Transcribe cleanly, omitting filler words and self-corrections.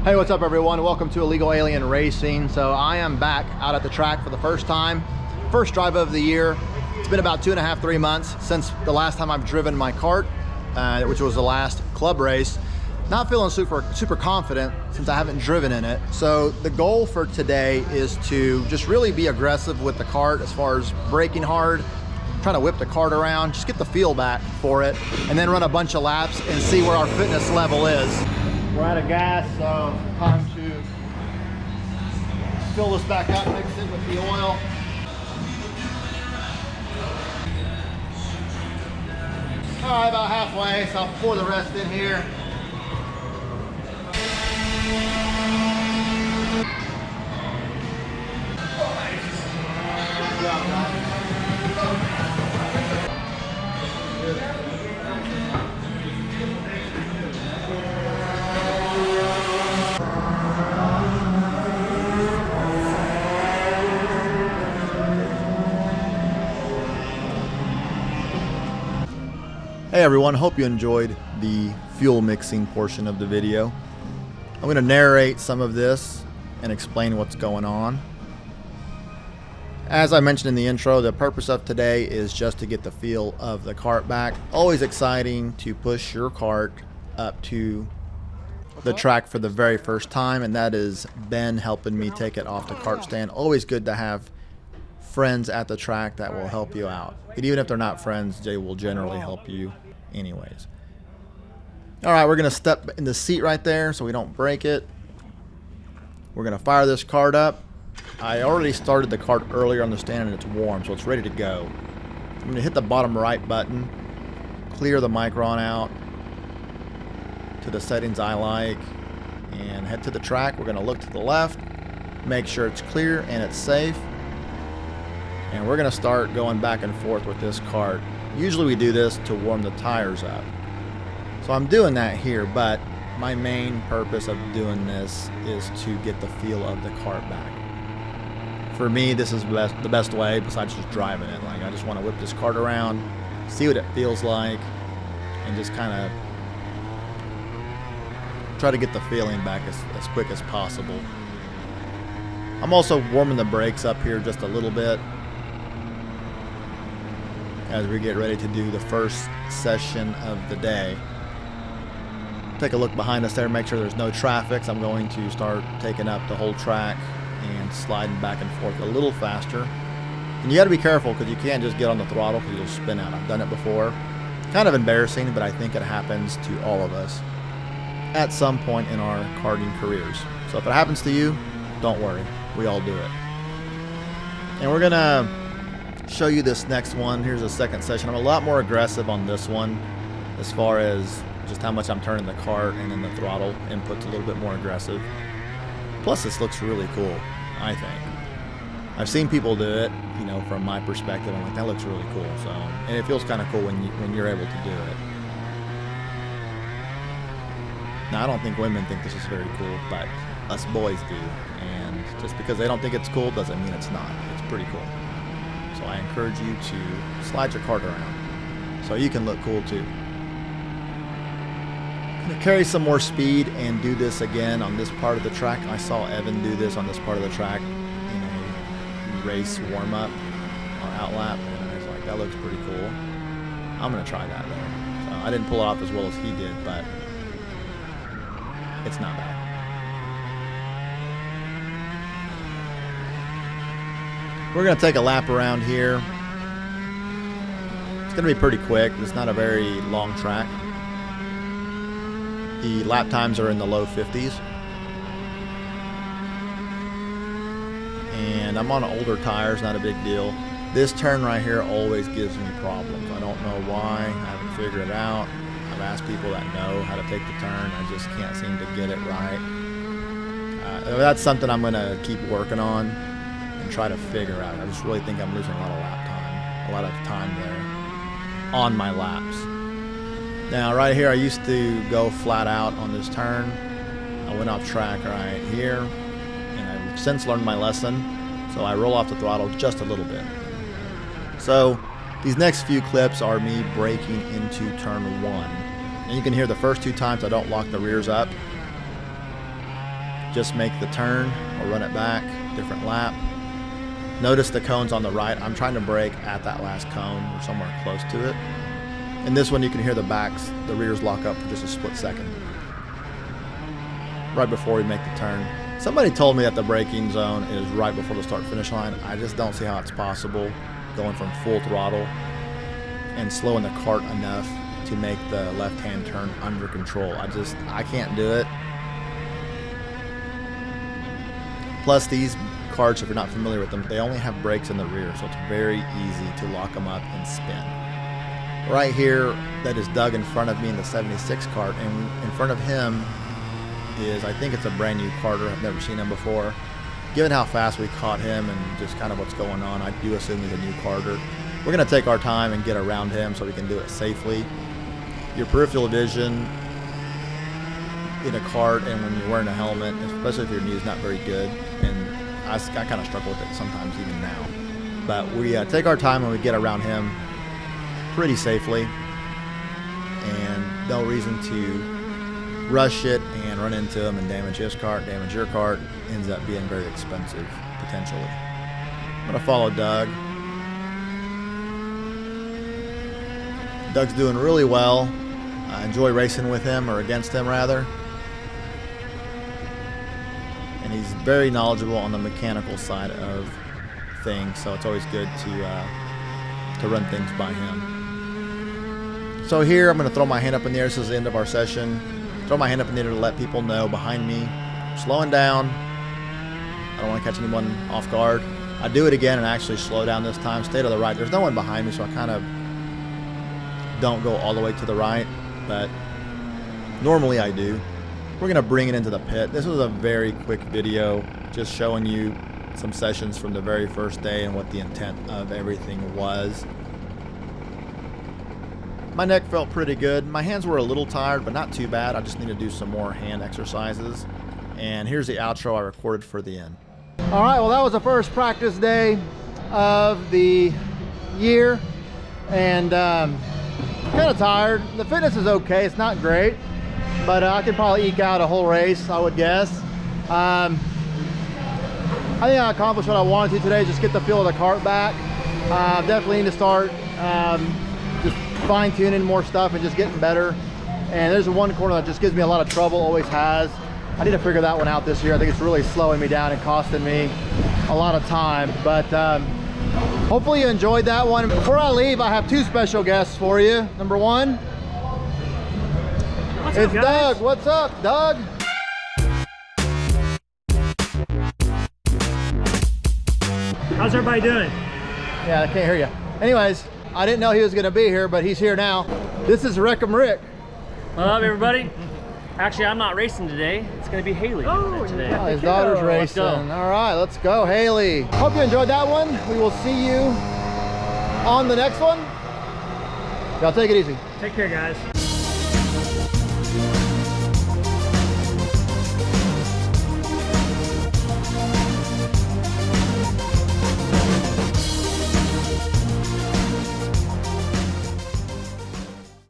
Hey, what's up everyone? Welcome to Illegal Alien Racing. So I am back out at the track for the first time. First drive of the year. It's been about 2.5, 3 months since the last time I've driven my kart, which was the last club race. Not feeling super confident since I haven't driven in it. So the goal for today is to just really be aggressive with the kart as far as braking hard, trying to whip the kart around, just get the feel back for it, and then run a bunch of laps and see where our fitness level is. We're out of gas, so time to fill this back up, mix it with the oil. All right, about halfway, so I'll pour the rest in here. Good job, guys. Hey everyone, hope you enjoyed the fuel mixing portion of the video. I'm going to narrate some of this and explain what's going on. As I mentioned in the intro, the purpose of today is just to get the feel of the kart back. Always exciting to push your kart up to the track for the very first time, and that is Ben helping me take it off the kart stand. Always good to have friends at the track that will help you out. And even if they're not friends, they will generally help you anyways. All right, we're gonna step in the seat right there so we don't break it. We're gonna fire this kart up. I already started the kart earlier on the stand and it's warm, so it's ready to go. I'm gonna hit the bottom right button, clear the micron out to the settings I like, and head to the track. We're gonna look to the left, make sure it's clear and it's safe. And we're going to start going back and forth with this kart. Usually we do this to warm the tires up. So I'm doing that here, but my main purpose of doing this is to get the feel of the kart back. For me, this is the best way besides just driving it. Like, I just want to whip this kart around, see what it feels like, and just kind of try to get the feeling back as quick as possible. I'm also warming the brakes up here just a little bit as we get ready to do the first session of the day. Take a look behind us there, make sure there's no traffic. So I'm going to start taking up the whole track and sliding back and forth a little faster. And you got to be careful because you can't just get on the throttle because you'll spin out. I've done it before. Kind of embarrassing, but I think it happens to all of us at some point in our karting careers. So if it happens to you, don't worry. We all do it. And we're gonna show you this next one. Here's the second session. I'm a lot more aggressive on this one as far as just how much I'm turning the kart, and then the throttle input's a little bit more aggressive. Plus this looks really cool, I think. I've seen people do it, you know, from my perspective. I'm like, that looks really cool. So, and it feels kind of cool when you're able to do it. Now I don't think women think this is very cool, but us boys do. And just because they don't think it's cool doesn't mean it's not. It's pretty cool. So I encourage you to slide your kart around so you can look cool too. I'm going to carry some more speed and do this again on this part of the track. I saw Evan do this on this part of the track in a race warm-up or outlap, and I was like, that looks pretty cool. I'm going to try that though. So I didn't pull it off as well as he did, but it's not bad. We're going to take a lap around here. It's going to be pretty quick. It's not a very long track. The lap times are in the low 50s. And I'm on older tires, not a big deal. This turn right here always gives me problems. I don't know why. I haven't figured it out. I've asked people that know how to take the turn. I just can't seem to get it right. That's something I'm going to keep working on and try to figure out. I just really think I'm losing a lot of time there on my laps. Now right here, I used to go flat out on this turn. I went off track right here, and I've since learned my lesson, so I roll off the throttle just a little bit. So these next few clips are me braking into turn one. And you can hear the first two times I don't lock the rears up. just make the turn or run it back, different lap. Notice the cone's on the right. I'm trying to brake at that last cone or somewhere close to it. In this one, you can hear the rears lock up for just a split second. Right before we make the turn. Somebody told me that the braking zone is right before the start-finish line. I just don't see how it's possible going from full throttle and slowing the cart enough to make the left-hand turn under control. I can't do it. Plus, these carts, if you're not familiar with them, they only have brakes in the rear, so it's very easy to lock them up and spin. Right here, that is Doug in front of me in the 76 cart, and in front of him is, I think it's a brand new carter. I've never seen him before. Given how fast we caught him and just kind of what's going on, I do assume he's a new carter. We're going to take our time and get around him so we can do it safely. Your peripheral vision in a cart and when you're wearing a helmet, especially if your knee is not very good, and I kind of struggle with it sometimes even now. But we take our time and we get around him pretty safely, and no reason to rush it and run into him and damage his cart, damage your cart. Ends up being very expensive, potentially. I'm going to follow Doug. Doug's doing really well. I enjoy racing with him, or against him rather. And he's very knowledgeable on the mechanical side of things, so it's always good to run things by him. So here I'm going to throw my hand up in the air. This is the end of our session. Throw my hand up in the air to let people know behind me, I'm slowing down. I don't want to catch anyone off guard. I do it again and actually slow down this time. Stay to the right. There's no one behind me, so I kind of don't go all the way to the right, but normally I do. We're going to bring it into the pit. This was a very quick video, just showing you some sessions from the very first day and what the intent of everything was. My neck felt pretty good. My hands were a little tired, but not too bad. I just need to do some more hand exercises. And here's the outro I recorded for the end. All right, well, that was the first practice day of the year, and kind of tired. The fitness is okay. It's not great, but I could probably eke out a whole race, I would guess. I think I accomplished what I wanted to today, just get the feel of the cart back. Definitely need to start just fine-tuning more stuff and just getting better. And there's one corner that just gives me a lot of trouble, always has. I need to figure that one out this year. I think it's really slowing me down and costing me a lot of time. But hopefully you enjoyed that one. Before I leave, I have two special guests for you. Number one, it's Doug. What's up, Doug? How's everybody doing? Yeah, I can't hear you. Anyways, I didn't know he was gonna be here, but he's here now. This is Wreck'em Rick. What up, everybody? Actually, I'm not racing today. It's gonna be Haley today. Oh, his daughter's racing. All right, let's go, Haley. Hope you enjoyed that one. We will see you on the next one. Y'all take it easy. Take care, guys.